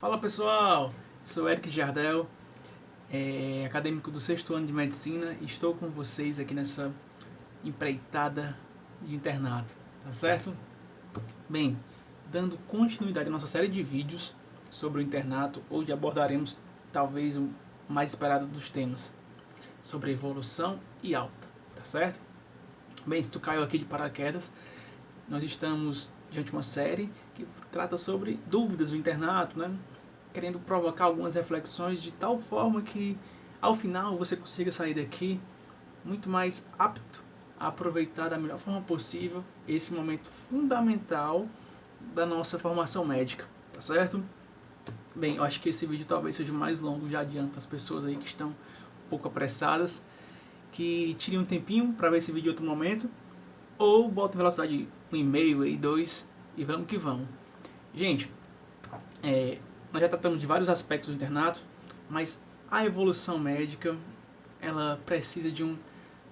Fala pessoal, sou Eric Jardel, acadêmico do 6º ano de Medicina e estou com vocês aqui nessa empreitada de internato, tá certo? Bem, dando continuidade à nossa série de vídeos sobre o internato, hoje abordaremos talvez o mais esperado dos temas, sobre evolução e alta, tá certo? Bem, se tu caiu aqui de paraquedas, nós estamos diante de uma série que trata sobre dúvidas do internato, né? Querendo provocar algumas reflexões de tal forma que ao final você consiga sair daqui muito mais apto a aproveitar da melhor forma possível esse momento fundamental da nossa formação médica, tá certo? Bem, eu acho que esse vídeo talvez seja o mais longo, já adianto as pessoas aí que estão um pouco apressadas, que tirem um tempinho para ver esse vídeo em outro momento, ou botem velocidade 1,5 aí, 2 e vamos que vamos. Gente, nós já tratamos de vários aspectos do internato, mas a evolução médica ela precisa de um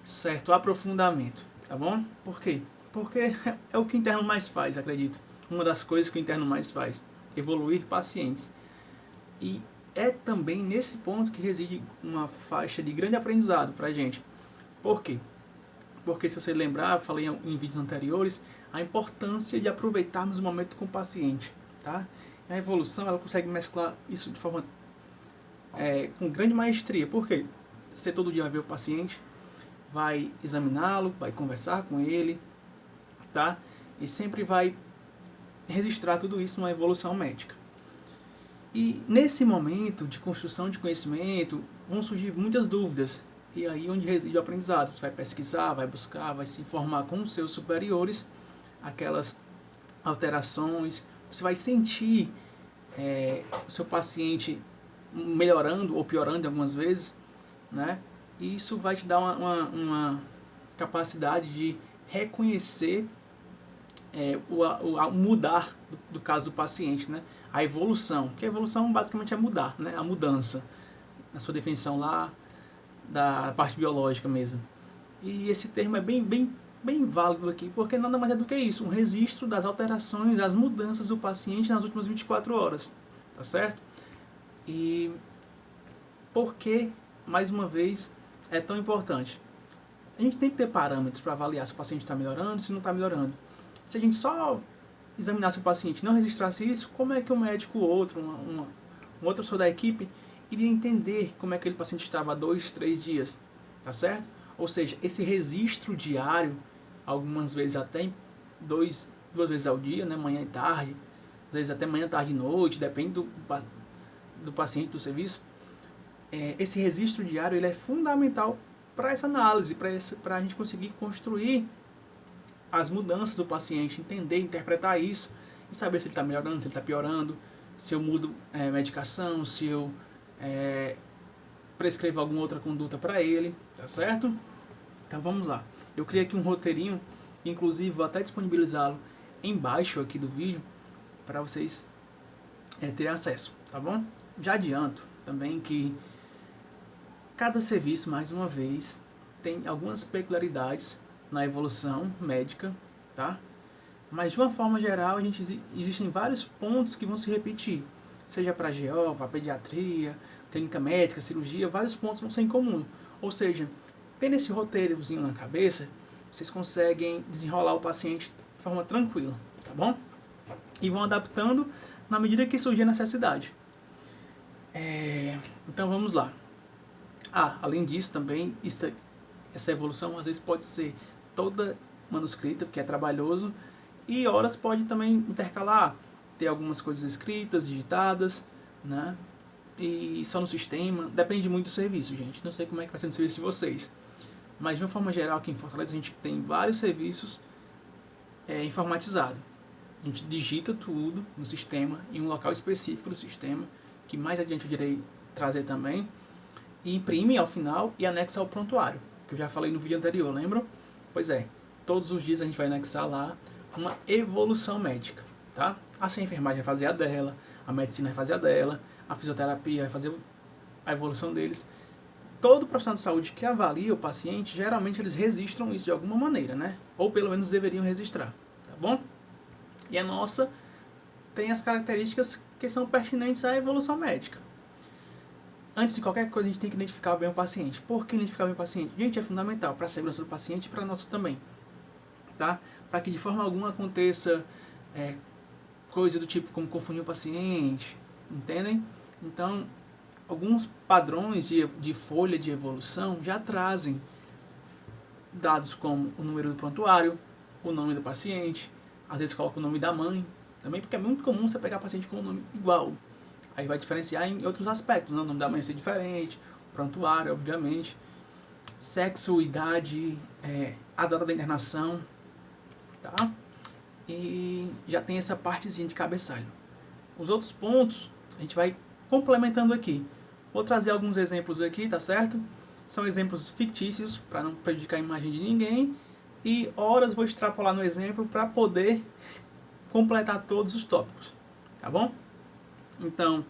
certo aprofundamento, tá bom? Por quê? Porque é o que o interno mais faz, acredito. Uma das coisas que o interno mais faz, evoluir pacientes. E é também nesse ponto que reside uma faixa de grande aprendizado pra gente. Por quê? Porque se você lembrar, eu falei em vídeos anteriores, a importância de aproveitarmos o momento com o paciente, tá? A evolução ela consegue mesclar isso de forma com grande maestria. Por quê? Você todo dia vai ver o paciente, vai examiná-lo, vai conversar com ele, tá? E sempre vai registrar tudo isso numa evolução médica. E nesse momento de construção de conhecimento, vão surgir muitas dúvidas. E aí onde reside o aprendizado. Você vai pesquisar, vai buscar, vai se informar com os seus superiores, aquelas alterações, você vai sentir o seu paciente melhorando ou piorando algumas vezes, né? E isso vai te dar uma capacidade de reconhecer o mudar do caso do paciente, né? A evolução, que a evolução basicamente é mudar, né? A mudança, na sua definição lá da parte biológica mesmo. E esse termo é bem válido aqui, porque nada mais é do que isso, um registro das alterações, das mudanças do paciente nas últimas 24 horas, tá certo? E por que, mais uma vez, é tão importante? A gente tem que ter parâmetros para avaliar se o paciente está melhorando, se não está melhorando. Se a gente só examinasse o paciente e não registrasse isso, como é que um médico ou outro, um outro pessoa da equipe, iria entender como é que aquele paciente estava há 2, 3 dias, tá certo? Ou seja, esse registro diário, algumas vezes até duas vezes ao dia, né, manhã e tarde, às vezes até manhã, tarde e noite, depende do paciente, do serviço. Esse registro diário ele é fundamental para essa análise, para a gente conseguir construir as mudanças do paciente, entender, interpretar isso e saber se ele está melhorando, se ele está piorando, se eu mudo medicação, se eu prescrevo alguma outra conduta para ele, tá certo? Então vamos lá. Eu criei aqui um roteirinho, inclusive vou até disponibilizá-lo embaixo aqui do vídeo para vocês terem acesso, tá bom? Já adianto também que cada serviço, mais uma vez, tem algumas peculiaridades na evolução médica, tá? Mas de uma forma geral, existem vários pontos que vão se repetir, seja para GO, para pediatria, clínica médica, cirurgia, vários pontos vão ser em comum. Ou seja, tendo esse roteirozinho na cabeça, vocês conseguem desenrolar o paciente de forma tranquila, tá bom? E vão adaptando na medida que surgir a necessidade. Então vamos lá. Além disso também, essa evolução às vezes pode ser toda manuscrita, porque é trabalhoso, e horas pode também intercalar, ter algumas coisas escritas, digitadas, né? E só no sistema, depende muito do serviço, gente. Não sei como é que vai ser no serviço de vocês, mas de uma forma geral aqui em Fortaleza a gente tem vários serviços informatizados. A gente digita tudo no sistema, em um local específico do sistema, que mais adiante eu irei trazer também, e imprime ao final e anexa ao prontuário, que eu já falei no vídeo anterior, lembram? Pois é, todos os dias a gente vai anexar lá uma evolução médica, tá? Assim a enfermagem vai fazer a dela, a medicina vai fazer a dela, a fisioterapia vai fazer a evolução deles. Todo profissional de saúde que avalia o paciente, geralmente eles registram isso de alguma maneira, né? Ou pelo menos deveriam registrar, tá bom? E a nossa tem as características que são pertinentes à evolução médica. Antes de qualquer coisa, a gente tem que identificar bem o paciente. Por que identificar bem o paciente? Gente, é fundamental para a segurança do paciente e para a nossa também, tá? Para que de forma alguma aconteça coisa do tipo como confundir o paciente, entendem? Então, alguns padrões de folha de evolução já trazem dados como o número do prontuário, o nome do paciente, às vezes coloca o nome da mãe, também porque é muito comum você pegar paciente com um nome igual. Aí vai diferenciar em outros aspectos, né? O nome da mãe ser diferente, prontuário, obviamente, sexo, idade, a data da internação, tá? E já tem essa partezinha de cabeçalho. Os outros pontos a gente vai complementando aqui. Vou trazer alguns exemplos aqui, tá certo? São exemplos fictícios, para não prejudicar a imagem de ninguém. E horas vou extrapolar no exemplo para poder completar todos os tópicos, tá bom? Então,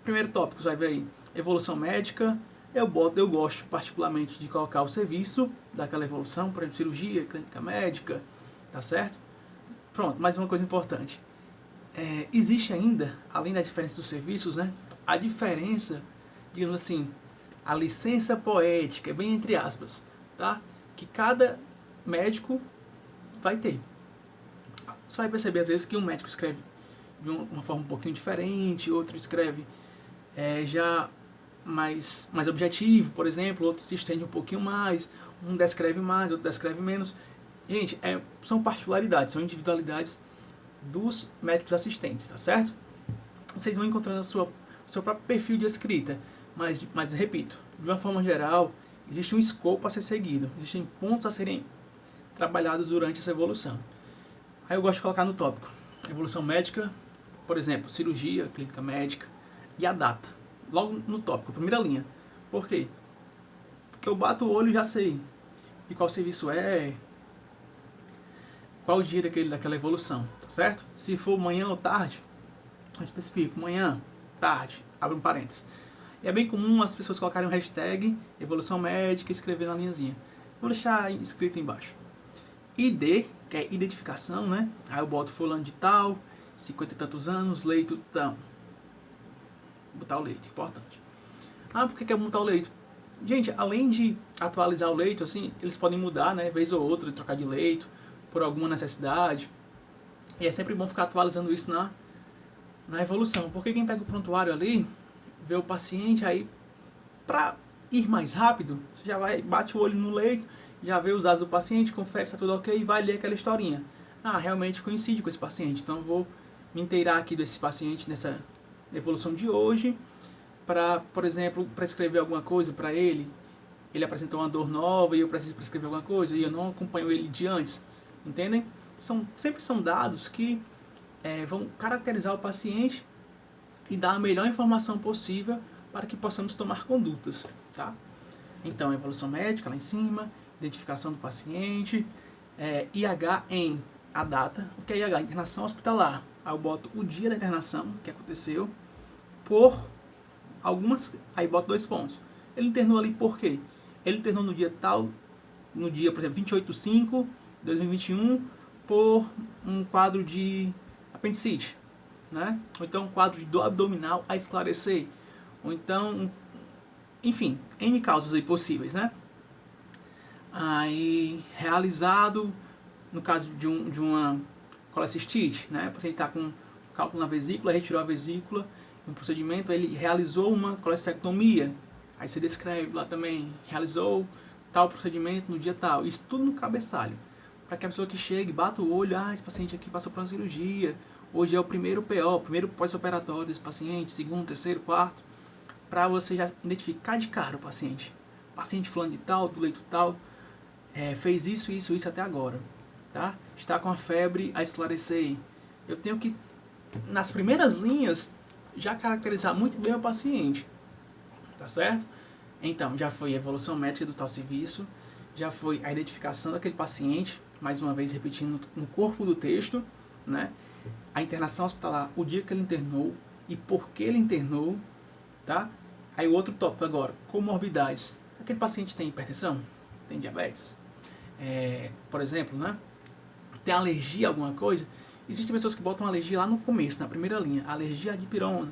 primeiro tópico, você vai ver aí, evolução médica. Eu gosto particularmente de colocar o serviço daquela evolução, por exemplo, cirurgia, clínica médica, tá certo? Pronto, mais uma coisa importante. Existe ainda, além da diferença dos serviços, né, a diferença, digamos assim, a licença poética, bem entre aspas, tá? Que cada médico vai ter. Você vai perceber às vezes que um médico escreve de uma forma um pouquinho diferente, outro escreve já mais objetivo, por exemplo, outro se estende um pouquinho mais, um descreve mais, outro descreve menos. Gente, são particularidades, são individualidades dos médicos assistentes, tá certo? Vocês vão encontrando o seu próprio perfil de escrita, mas repito, de uma forma geral, existe um escopo a ser seguido, existem pontos a serem trabalhados durante essa evolução. Aí eu gosto de colocar no tópico, evolução médica, por exemplo, cirurgia, clínica médica e a data, logo no tópico, primeira linha. Por quê? Porque eu bato o olho e já sei de qual serviço qual o dia daquela evolução, tá certo? Se for manhã ou tarde, eu especifico, manhã, tarde, abre um parênteses. E é bem comum as pessoas colocarem um hashtag evolução médica e escrever na linhazinha. Vou deixar escrito embaixo. ID, que é identificação, né? Aí eu boto fulano de tal, 50 e tantos anos, leito tão. Botar o leito, importante. Ah, por que é botar o leito? Gente, além de atualizar o leito, assim, eles podem mudar, né? Vez ou outra, trocar de leito, por alguma necessidade. E é sempre bom ficar atualizando isso na evolução. Porque quem pega o prontuário ali, vê o paciente, aí para ir mais rápido, você já vai, bate o olho no leito, já vê os dados do paciente, confere se está tudo ok e vai ler aquela historinha. Ah, realmente coincide com esse paciente, então eu vou me inteirar aqui desse paciente nessa evolução de hoje, para, por exemplo, prescrever alguma coisa para ele. Ele apresentou uma dor nova e eu preciso prescrever alguma coisa e eu não acompanho ele de antes, entendem? Sempre são dados que vão caracterizar o paciente e dar a melhor informação possível para que possamos tomar condutas, tá? Então, evolução médica lá em cima, identificação do paciente, IH em a data, o que é IH? Internação hospitalar. Aí eu boto o dia da internação, que aconteceu, por aí boto 2 pontos. Ele internou ali por quê? Ele internou no dia tal, no dia, por exemplo, 28/5/2021, por um quadro de apendicite, né? Ou então um quadro de dor abdominal a esclarecer, ou então, enfim, N causas aí possíveis, né? Aí, realizado, no caso de uma colecistite, né? O paciente está com cálculo na vesícula, retirou a vesícula, no procedimento ele realizou uma colestectomia, aí você descreve lá também, realizou tal procedimento no dia tal, isso tudo no cabeçalho, para que a pessoa que chegue, bata o olho, esse paciente aqui passou por uma cirurgia, hoje é o primeiro PO, primeiro pós-operatório desse paciente, segundo, terceiro, quarto, para você já identificar de cara o paciente fulano de tal, do leito tal, fez isso até agora, tá? Está com a febre a esclarecer. Eu tenho que, nas primeiras linhas, já caracterizar muito bem o paciente, tá certo? Então, já foi a evolução médica do tal serviço, já foi a identificação daquele paciente, mais uma vez repetindo no corpo do texto, né? A internação hospitalar, o dia que ele internou e por que ele internou, tá? Aí o outro tópico agora, comorbidades. Aquele paciente tem hipertensão? Tem diabetes? Por exemplo, né? Tem alergia a alguma coisa? Existem pessoas que botam alergia lá no começo, na primeira linha. Alergia à dipirona,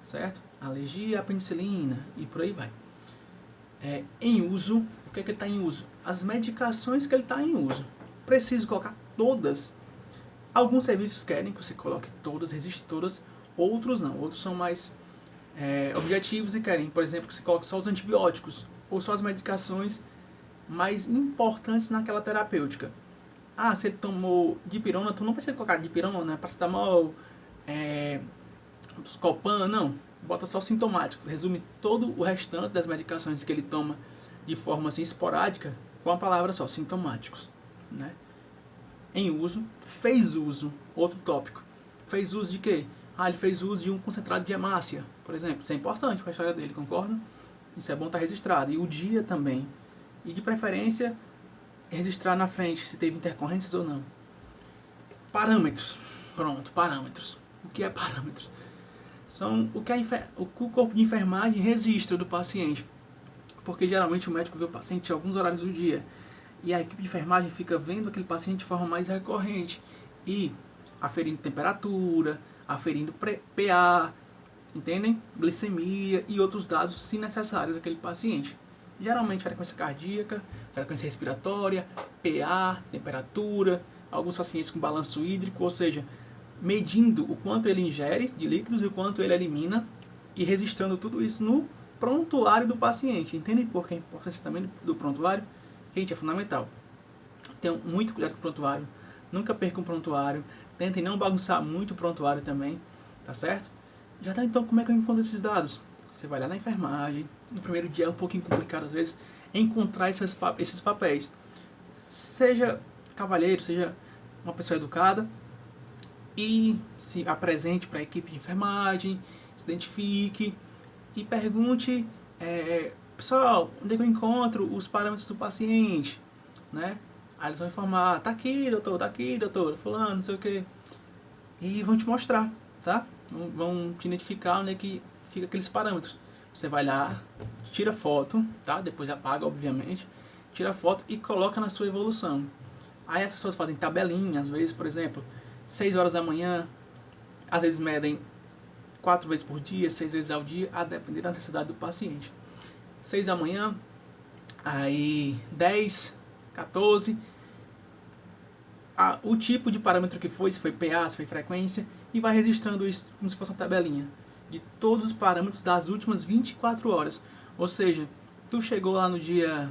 certo? Alergia à penicilina e por aí vai. Em uso, o que é que ele está em uso? As medicações que ele está em uso. Preciso colocar todas. Alguns serviços querem que você coloque todas, resiste todas. Outros não. Outros são mais objetivos e querem, por exemplo, que você coloque só os antibióticos ou só as medicações mais importantes naquela terapêutica. Ah, se ele tomou dipirona, tu não precisa colocar dipirona, né? Paracetamol, Scopan, não. Bota só sintomáticos. Resume todo o restante das medicações que ele toma de forma assim esporádica com a palavra só, sintomáticos, né? Em uso, fez uso, outro tópico. Fez uso de quê? Ah, ele fez uso de um concentrado de hemácia, por exemplo. Isso é importante para a história dele, concorda? Isso é bom estar registrado. E o dia também. E de preferência, registrar na frente se teve intercorrências ou não. Parâmetros. Pronto, parâmetros. O que é parâmetros? São o que o corpo de enfermagem registra do paciente. Porque geralmente o médico vê o paciente em alguns horários do dia. E a equipe de enfermagem fica vendo aquele paciente de forma mais recorrente. E aferindo temperatura, aferindo PA, entendem? Glicemia e outros dados, se necessário, daquele paciente. Geralmente frequência cardíaca, frequência respiratória, PA, temperatura, alguns pacientes com balanço hídrico, ou seja, medindo o quanto ele ingere de líquidos e o quanto ele elimina e registrando tudo isso no prontuário do paciente. Entendem por que a importância também do prontuário? Gente, é fundamental. Tenham muito cuidado com o prontuário. Nunca percam o prontuário. Tentem não bagunçar muito o prontuário também. Tá certo? Já tá, então, como é que eu encontro esses dados? Você vai lá na enfermagem. No primeiro dia é um pouquinho complicado, às vezes, encontrar esses papéis. Seja cavalheiro, seja uma pessoa educada. E se apresente para a equipe de enfermagem. Se identifique. E pergunte... pessoal, onde é que eu encontro os parâmetros do paciente, né? Aí eles vão informar, tá aqui, doutor, fulano, não sei o que. E vão te mostrar, tá? Vão te identificar onde é que fica aqueles parâmetros. Você vai lá, tira foto, tá? Depois apaga, obviamente. Tira foto e coloca na sua evolução. Aí as pessoas fazem tabelinha, às vezes, por exemplo, 6 horas da manhã, às vezes medem 4 vezes por dia, 6 vezes ao dia, a depender da necessidade do paciente. 6 da manhã, aí 10, 14, o tipo de parâmetro que foi, se foi PA, se foi frequência, e vai registrando isso como se fosse uma tabelinha de todos os parâmetros das últimas 24 horas. Ou seja, tu chegou lá no dia,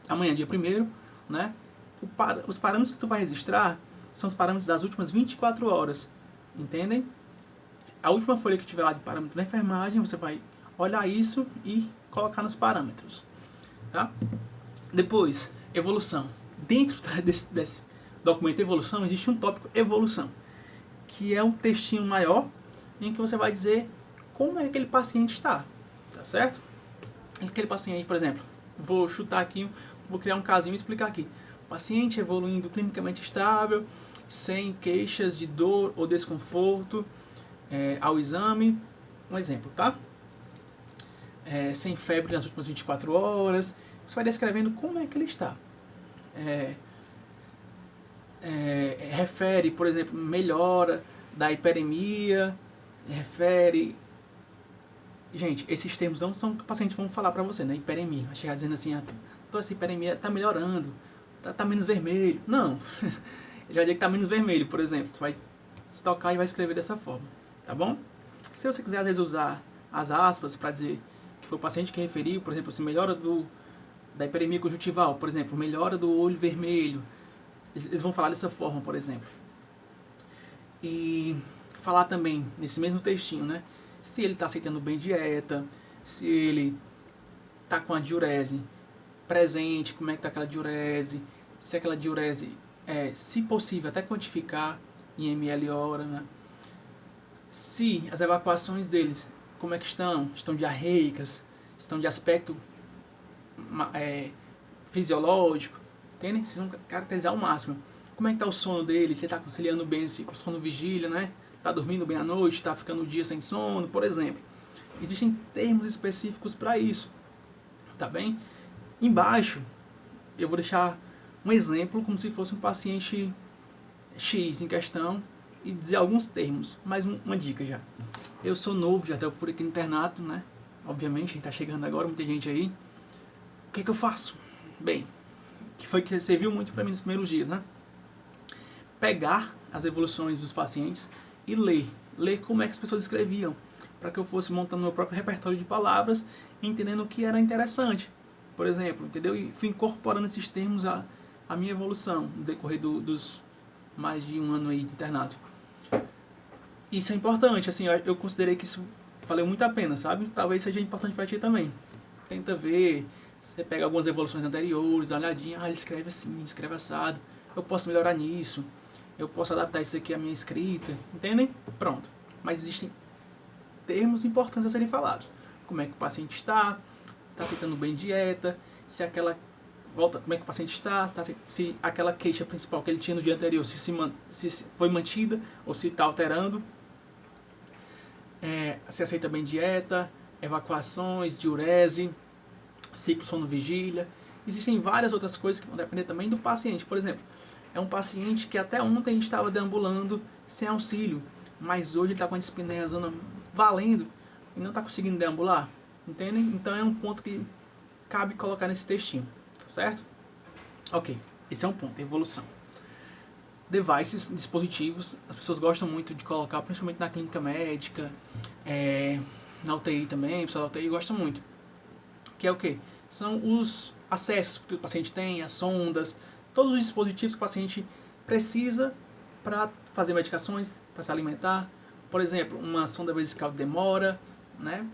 amanhã, dia 1º, né? Os parâmetros que tu vai registrar são os parâmetros das últimas 24 horas, entendem? A última folha que tiver lá de parâmetro da enfermagem, você vai olhar isso e colocar nos parâmetros, tá? Depois, evolução. Dentro desse documento evolução, existe um tópico evolução, que é um textinho maior, em que você vai dizer como é que aquele paciente está, tá certo? Aquele paciente, por exemplo, vou chutar aqui, vou criar um casinho e explicar aqui. Paciente evoluindo clinicamente estável, sem queixas de dor ou desconforto ao exame, um exemplo, tá? Sem febre nas últimas 24 horas. Você vai descrevendo como é que ele está. Refere, por exemplo, melhora da hiperemia, refere... Gente, esses termos não são que o paciente vão falar pra você, né? Hiperemia. Vai chegar dizendo assim, toda essa hiperemia tá melhorando, tá menos vermelho. Não. Ele vai dizer que tá menos vermelho, por exemplo. Você vai se tocar e vai escrever dessa forma, tá bom? Se você quiser, às vezes, usar as aspas para dizer que foi o paciente que referiu, por exemplo, se melhora da hiperemia conjuntival, por exemplo, melhora do olho vermelho, eles vão falar dessa forma, por exemplo. E falar também, nesse mesmo textinho, né? Se ele está aceitando bem dieta, se ele está com a diurese presente, como é que está aquela diurese, se aquela diurese se possível, até quantificar em ml hora, né? Se as evacuações deles, como é que estão? Estão diarreicas? Estão de aspecto fisiológico? Entendem? Vocês vão caracterizar ao máximo. Como é que está o sono dele? Se ele está conciliando bem esse sono vigília, né? Está dormindo bem à noite? Está ficando o dia sem sono, por exemplo. Existem termos específicos para isso. Tá bem? Embaixo, eu vou deixar um exemplo como se fosse um paciente X em questão, e dizer alguns termos. Mais uma dica já. Eu sou novo, já estou por aqui no internato, né? Obviamente, a gente tá chegando agora, muita gente aí. O que eu faço? Bem, que foi que serviu muito para mim nos primeiros dias, né? Pegar as evoluções dos pacientes e ler como é que as pessoas escreviam, para que eu fosse montando meu próprio repertório de palavras, entendendo o que era interessante, por exemplo, entendeu? E fui incorporando esses termos à minha evolução no decorrer dos mais de um ano aí de internato. Isso é importante, assim, eu considerei que isso valeu muito a pena, sabe? Talvez seja importante para ti também. Tenta ver, você pega algumas evoluções anteriores, dá uma olhadinha, ele escreve assim, escreve assado, eu posso melhorar nisso, eu posso adaptar isso aqui à minha escrita, entendem? Pronto. Mas existem termos importantes a serem falados. Como é que o paciente está aceitando bem dieta, se aquela volta, como é que o paciente está, se aquela queixa principal que ele tinha no dia anterior, se foi mantida ou se está alterando, se aceita bem dieta, evacuações, diurese, ciclo sono-vigília. Existem várias outras coisas que vão depender também do paciente. Por exemplo, é um paciente que até ontem estava deambulando sem auxílio, mas hoje ele está com a dispneia valendo e não está conseguindo deambular. Entendem? Então é um ponto que cabe colocar nesse textinho, tá certo? Ok, esse é um ponto, evolução. Devices, dispositivos, as pessoas gostam muito de colocar, principalmente na clínica médica, na UTI também, o pessoal da UTI gosta muito. Que é o quê? São os acessos que o paciente tem, as sondas, todos os dispositivos que o paciente precisa para fazer medicações, para se alimentar. Por exemplo, uma sonda vesical de demora, né?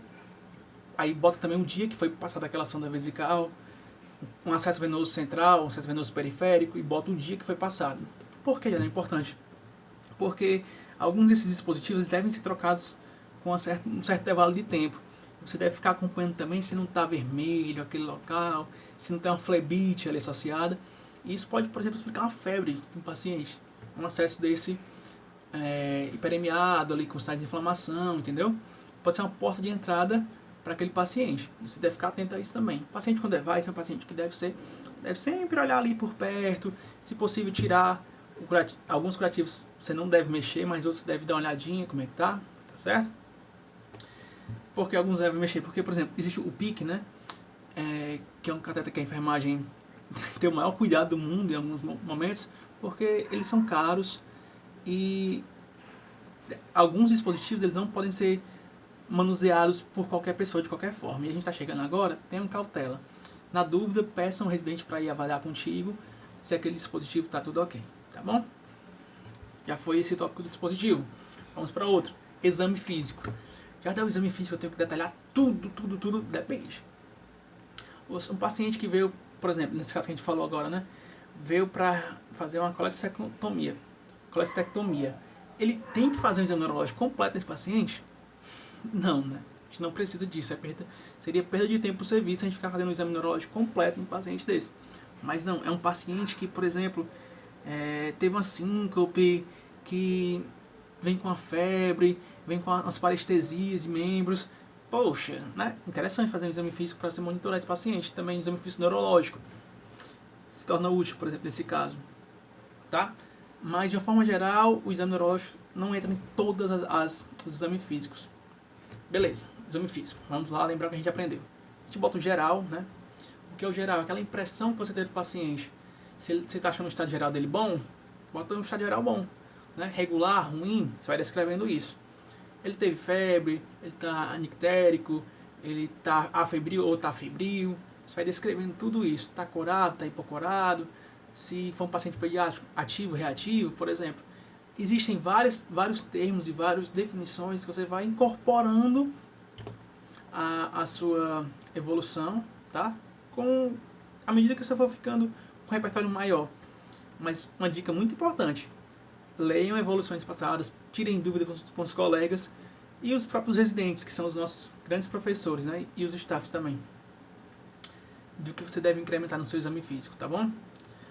Aí bota também um dia que foi passada aquela sonda vesical, um acesso venoso central, um acesso venoso periférico, e bota o dia que foi passado. Por que é importante? Porque alguns desses dispositivos devem ser trocados com um certo intervalo de tempo. Você deve ficar acompanhando também se não está vermelho aquele local, se não tem uma flebite ali associada. E isso pode, por exemplo, explicar uma febre em um paciente. Um acesso desse hiperemiado ali com sinais de inflamação, entendeu? Pode ser uma porta de entrada para aquele paciente. E você deve ficar atento a isso também. O paciente com device é um paciente que deve sempre olhar ali por perto, se possível tirar alguns curativos você não deve mexer, mas outros você deve dar uma olhadinha como é que tá certo? Porque alguns devem mexer, porque, por exemplo, existe o PIC, né? Que é um cateter que a enfermagem tem o maior cuidado do mundo em alguns momentos, porque eles são caros e alguns dispositivos eles não podem ser manuseados por qualquer pessoa de qualquer forma. E a gente está chegando agora, tenham cautela. Na dúvida, peça um residente para ir avaliar contigo se aquele dispositivo está tudo ok, tá bom? Já foi esse tópico do dispositivo. Vamos para outro. Exame físico. Já deu o exame físico, eu tenho que detalhar tudo, depende. Um paciente que veio, por exemplo, nesse caso que a gente falou agora, né? Veio para fazer uma colestectomia. Ele tem que fazer um exame neurológico completo nesse paciente? Não, né? A gente não precisa disso. Seria perda de tempo pro serviço a gente ficar fazendo um exame neurológico completo num paciente desse. Mas não, é um paciente que, por exemplo, teve uma síncope, que vem com a febre, vem com as parestesias de membros. Poxa, né? Interessante fazer um exame físico para se monitorar esse paciente. Também exame físico neurológico. Se torna útil, por exemplo, nesse caso. Tá? Mas, de uma forma geral, o exame neurológico não entra em todos os exames físicos. Beleza, exame físico. Vamos lá lembrar o que a gente aprendeu. A gente bota o geral, né? O que é o geral? Aquela impressão que você teve do paciente. Se você está achando o estado geral dele bom, bota um estado geral bom. Né? Regular, ruim, você vai descrevendo isso. Ele teve febre, ele está anictérico, ele está afebril ou está febril. Você vai descrevendo tudo isso. Está corado, está hipocorado. Se for um paciente pediátrico, ativo, reativo, por exemplo. Existem vários termos e várias definições que você vai incorporando a sua evolução, tá? À medida que você for ficando com um repertório maior. Mas uma dica muito importante: leiam evoluções passadas, tirem dúvida com os colegas e os próprios residentes, que são os nossos grandes professores, né? E os staffs também, do que você deve incrementar no seu exame físico, tá bom?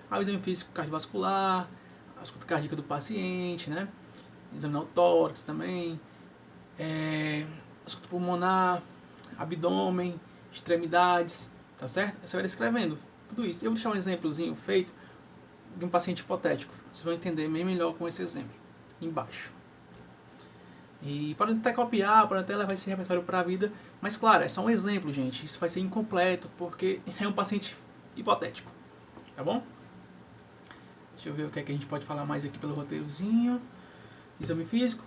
O exame físico cardiovascular, a escuta cardíaca do paciente, né? Examinar o tórax também, escuta pulmonar, abdômen, extremidades, tá certo? Você vai descrevendo tudo isso. Eu vou deixar um exemplozinho feito de um paciente hipotético. Vocês vão entender bem melhor com esse exemplo embaixo. E pode até copiar, pode até levar esse repertório para a vida, mas claro, é só um exemplo, gente. Isso vai ser incompleto, porque é um paciente hipotético, tá bom? Deixa eu ver o que é que a gente pode falar mais aqui pelo roteirozinho. Exame físico.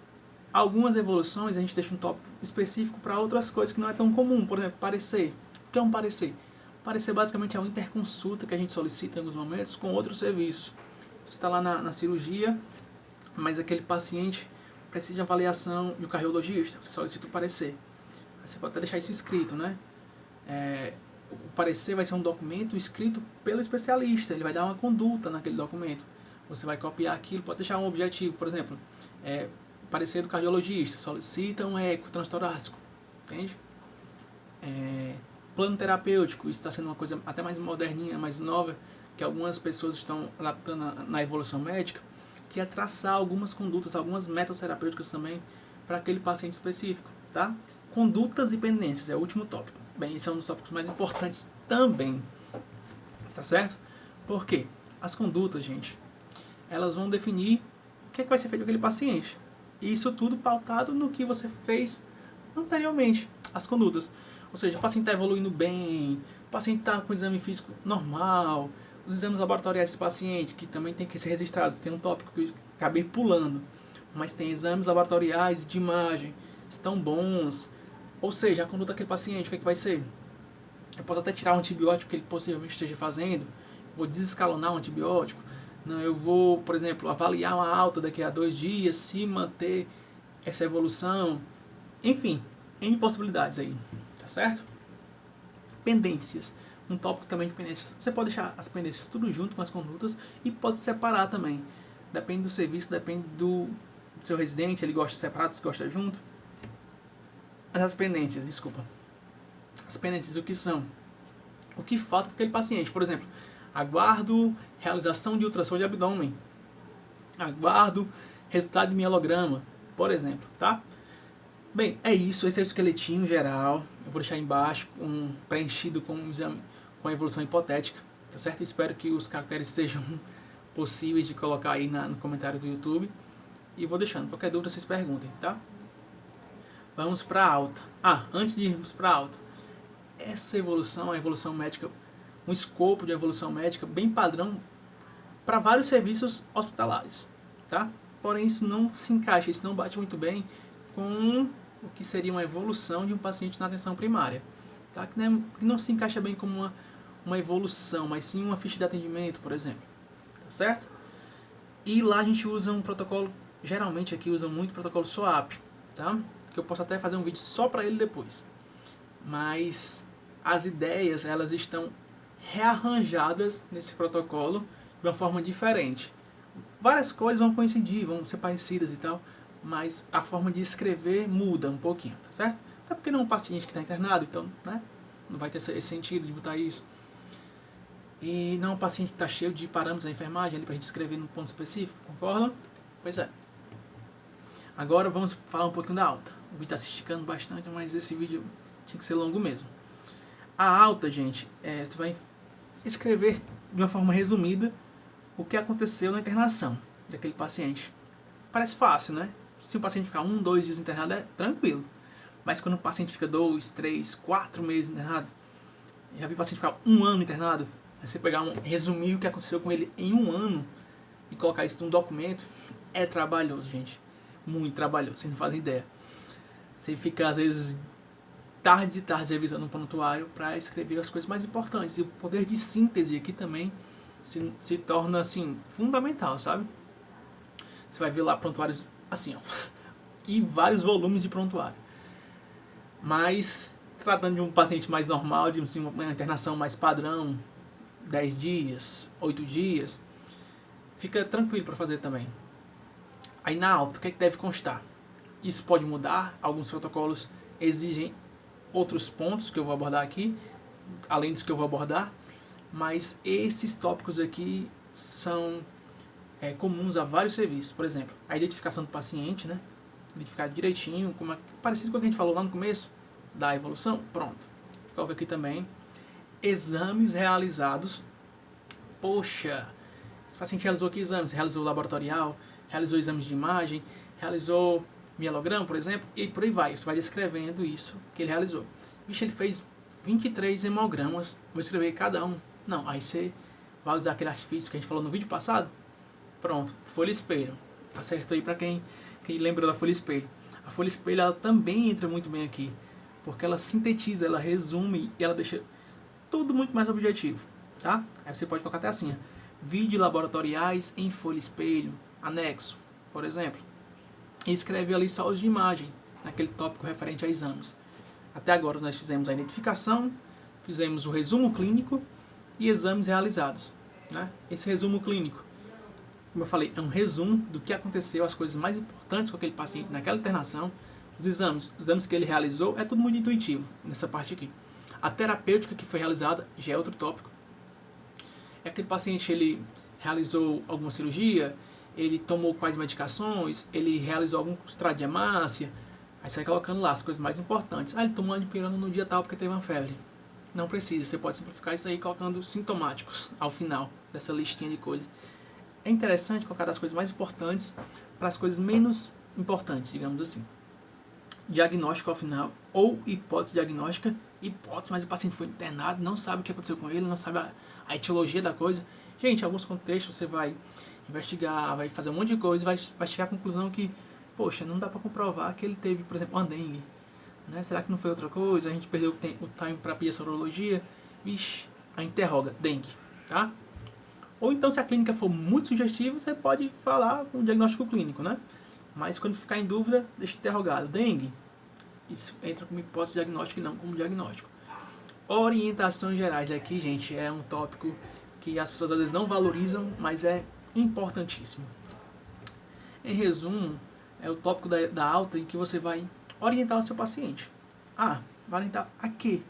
Algumas evoluções a gente deixa um tópico específico para outras coisas que não é tão comum. Por exemplo, parecer. O que é um parecer? Parecer basicamente é uma interconsulta que a gente solicita em alguns momentos com outros serviços. Você está lá na cirurgia, mas aquele paciente precisa de avaliação de um cardiologista. Você solicita o parecer. Você pode até deixar isso escrito, né? O parecer vai ser um documento escrito pelo especialista. Ele vai dar uma conduta naquele documento. Você vai copiar aquilo, pode deixar um objetivo. Por exemplo, parecer do cardiologista. Solicita um eco transtorácico. Entende? Plano terapêutico. Isso está sendo uma coisa até mais moderninha, mais nova, que algumas pessoas estão adaptando na evolução médica, que é traçar algumas condutas, algumas metas terapêuticas também para aquele paciente específico, tá? Condutas e pendências é o último tópico. Bem, esse é um dos tópicos mais importantes também, tá certo? Por quê? As condutas, gente, elas vão definir o que vai ser feito com aquele paciente. E isso tudo pautado no que você fez anteriormente, as condutas. Ou seja, o paciente está evoluindo bem, o paciente está com o exame físico normal, os exames laboratoriais desse paciente, que também tem que ser registrados. Tem um tópico que eu acabei pulando, mas tem exames laboratoriais de imagem, estão bons. Ou seja, a conduta daquele paciente, o que vai ser? Eu posso até tirar um antibiótico que ele possivelmente esteja fazendo, vou desescalonar um antibiótico. Não, eu vou, por exemplo, avaliar uma alta daqui a 2 dias, se manter essa evolução. Enfim, N possibilidades aí, tá certo? Pendências. Um tópico também de pendências. Você pode deixar as pendências tudo junto com as condutas e pode separar também. Depende do serviço, depende do seu residente, ele gosta separado, se gosta junto. As pendências, desculpa. As pendências, o que são? O que falta para aquele paciente? Por exemplo, aguardo realização de ultrassom de abdômen. Aguardo resultado de mielograma, por exemplo, tá? Bem, é isso. Esse é o esqueletinho geral. Eu vou deixar embaixo preenchido com um exame, com a evolução hipotética, tá certo? Espero que os caracteres sejam possíveis de colocar aí no comentário do YouTube. E vou deixando. Qualquer dúvida vocês perguntem, tá? Vamos para a alta. Antes de irmos para a alta, essa evolução, a evolução médica, um escopo de evolução médica bem padrão para vários serviços hospitalares, tá? Porém, isso não se encaixa, isso não bate muito bem com o que seria uma evolução de um paciente na atenção primária, tá? Que não se encaixa bem como uma evolução, mas sim uma ficha de atendimento, por exemplo, tá certo? E lá a gente usa um protocolo, geralmente aqui usa muito o protocolo SOAP, tá? Que eu posso até fazer um vídeo só para ele depois. Mas as ideias, elas estão rearranjadas nesse protocolo de uma forma diferente. Várias coisas vão coincidir, vão ser parecidas e tal, mas a forma de escrever muda um pouquinho, tá certo? Até porque não é um paciente que está internado, então, né, não vai ter esse sentido de botar isso. E não é um paciente que está cheio de parâmetros da enfermagem ali para a gente escrever num ponto específico, concorda? Pois é. Agora vamos falar um pouquinho da alta. O vídeo está se esticando bastante, mas esse vídeo tinha que ser longo mesmo. A alta, gente, você vai escrever de uma forma resumida o que aconteceu na internação daquele paciente. Parece fácil, né? Se o paciente ficar 1, 2 dias internado, é tranquilo. Mas quando o paciente fica 2, 3, 4 meses internado, já vi o paciente ficar 1 ano internado, você pegar resumir o que aconteceu com ele em 1 ano e colocar isso num documento, é trabalhoso, gente. Muito trabalhoso, vocês não fazem ideia. Você fica, às vezes, tardes e tardes revisando um prontuário para escrever as coisas mais importantes. E o poder de síntese aqui também se torna, assim, fundamental, sabe? Você vai ver lá prontuários assim, ó, e vários volumes de prontuário. Mas, tratando de um paciente mais normal, de assim, uma internação mais padrão, 10 dias, 8 dias, fica tranquilo para fazer também. Aí na alta, o que é que deve constar? Isso pode mudar, alguns protocolos exigem outros pontos que eu vou abordar aqui, além dos que eu vou abordar, mas esses tópicos aqui são comuns a vários serviços. Por exemplo, a identificação do paciente, né? Identificar direitinho, parecido com o que a gente falou lá no começo da evolução. Pronto, coloca aqui também exames realizados. Poxa, esse paciente realizou aqui exames, realizou laboratorial, realizou exames de imagem, realizou mielograma, por exemplo, e por aí vai. Você vai descrevendo isso que ele realizou. Vixe, ele fez 23 hemogramas, vou escrever cada um. Não, aí você vai usar aquele artifício que a gente falou no vídeo passado. Pronto, folha espelho. Acertou aí para quem lembrou da folha espelho. A folha espelho ela também entra muito bem aqui, porque ela sintetiza, ela resume e ela deixa tudo muito mais objetivo, tá? Aí você pode colocar até assim, vídeos laboratoriais em folha espelho, anexo, por exemplo. E escreve ali só os de imagem, naquele tópico referente a exames. Até agora nós fizemos a identificação, fizemos o resumo clínico e exames realizados, né? Esse resumo clínico, como eu falei, é um resumo do que aconteceu, as coisas mais importantes com aquele paciente naquela internação. Os exames que ele realizou, é tudo muito intuitivo nessa parte aqui. A terapêutica que foi realizada já é outro tópico. É aquele paciente, ele realizou alguma cirurgia, ele tomou quais medicações, ele realizou algum extrato de hemácia, aí você vai colocando lá as coisas mais importantes. Ele tomou dipirona no dia tal porque teve uma febre. Não precisa, você pode simplificar isso aí colocando sintomáticos ao final dessa listinha de coisas. É interessante colocar as coisas mais importantes para as coisas menos importantes, digamos assim. Diagnóstico ao final, ou hipótese diagnóstica, hipótese, mas o paciente foi internado, não sabe o que aconteceu com ele, não sabe a etiologia da coisa. Gente, em alguns contextos você vai investigar, vai fazer um monte de coisa, vai chegar à conclusão que, poxa, não dá para comprovar que ele teve, por exemplo, uma dengue. Né? Será que não foi outra coisa? A gente perdeu o time para pedir a sorologia? Vixe, a interroga, dengue, tá? Ou então, se a clínica for muito sugestiva, você pode falar com um diagnóstico clínico, né? Mas quando ficar em dúvida, deixa interrogado. Dengue, isso entra como hipótese diagnóstica e não como diagnóstico. Orientações gerais aqui, gente, é um tópico que as pessoas às vezes não valorizam, mas é importantíssimo. Em resumo, é o tópico da alta em que você vai orientar o seu paciente. Vai orientar a quê?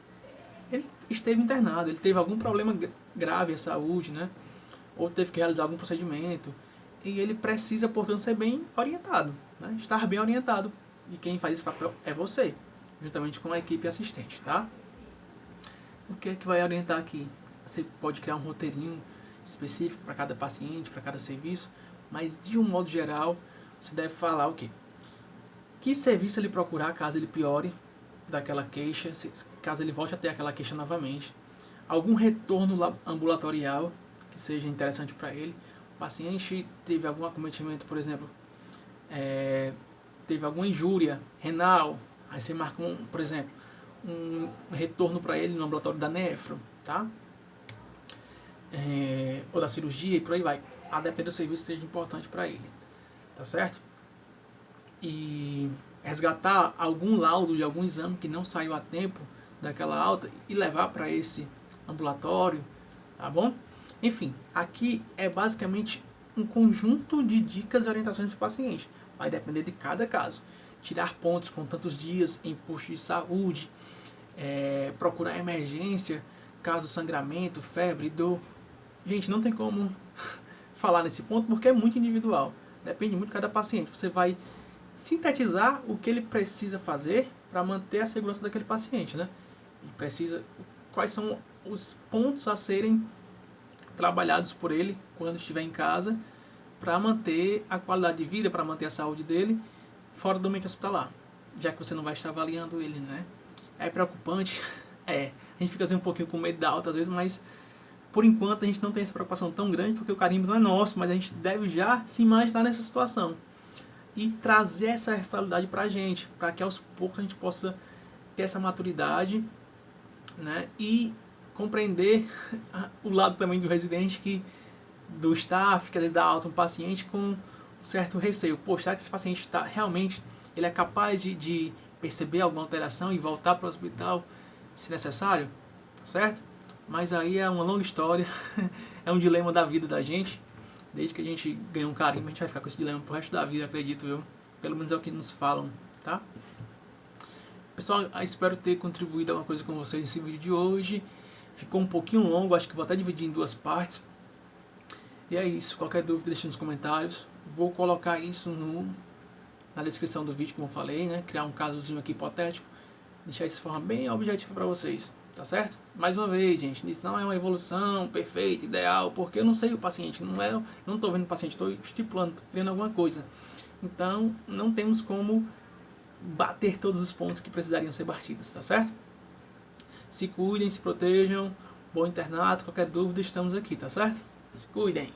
Ele esteve internado, ele teve algum problema grave à saúde, né? Ou teve que realizar algum procedimento, e ele precisa, portanto, ser bem orientado, né? Estar bem orientado. E quem faz esse papel é você, juntamente com a equipe assistente, tá? O que é que vai orientar aqui? Você pode criar um roteirinho específico para cada paciente, para cada serviço, mas de um modo geral, você deve falar o quê? Que serviço ele procurar caso ele piore daquela queixa, caso ele volte a ter aquela queixa novamente. Algum retorno ambulatorial que seja interessante para ele. O paciente teve algum acometimento, por exemplo, teve alguma injúria renal, aí você marca, por exemplo, um retorno para ele no ambulatório da nefro, tá? Ou da cirurgia e por aí vai. A depender do serviço seja importante para ele, tá certo? E resgatar algum laudo de algum exame que não saiu a tempo daquela alta e levar para esse ambulatório, tá bom? Enfim, aqui é basicamente um conjunto de dicas e orientações para o paciente. Vai depender de cada caso. Tirar pontos com tantos dias em posto de saúde, procurar emergência, caso sangramento, febre, dor. Gente, não tem como falar nesse ponto porque é muito individual. Depende muito de cada paciente. Você vai sintetizar o que ele precisa fazer para manter a segurança daquele paciente, né? Quais são os pontos a serem trabalhados por ele quando estiver em casa para manter a qualidade de vida, para manter a saúde dele fora do ambiente hospitalar, já que você não vai estar avaliando ele, né? É preocupante, a gente fica assim um pouquinho com medo da alta às vezes, mas por enquanto a gente não tem essa preocupação tão grande porque o carimbo não é nosso, mas a gente deve já se imaginar nessa situação e trazer essa responsabilidade para a gente, para que aos poucos a gente possa ter essa maturidade, né? E compreender o lado também do residente, do staff, que às vezes dá alta um paciente com um certo receio. Poxa, será que esse paciente realmente ele é capaz de perceber alguma alteração e voltar para o hospital se necessário? Certo? Mas aí é uma longa história, é um dilema da vida da gente. Desde que a gente ganhou um carimbo, a gente vai ficar com esse dilema pro resto da vida, acredito eu. Pelo menos é o que nos falam, tá? Pessoal, espero ter contribuído alguma coisa com vocês nesse vídeo de hoje. Ficou um pouquinho longo, acho que vou até dividir em 2 partes. E é isso, qualquer dúvida deixe nos comentários. Vou colocar isso na descrição do vídeo, como eu falei, né? Criar um casozinho aqui hipotético. Deixar isso de forma bem objetiva para vocês, tá certo? Mais uma vez, gente, isso não é uma evolução perfeita, ideal, porque eu não sei o paciente, eu não estou vendo o paciente, estou estipulando, estou criando alguma coisa. Então, não temos como bater todos os pontos que precisariam ser batidos, tá certo? Se cuidem, se protejam, bom internato, qualquer dúvida estamos aqui, tá certo? Se cuidem!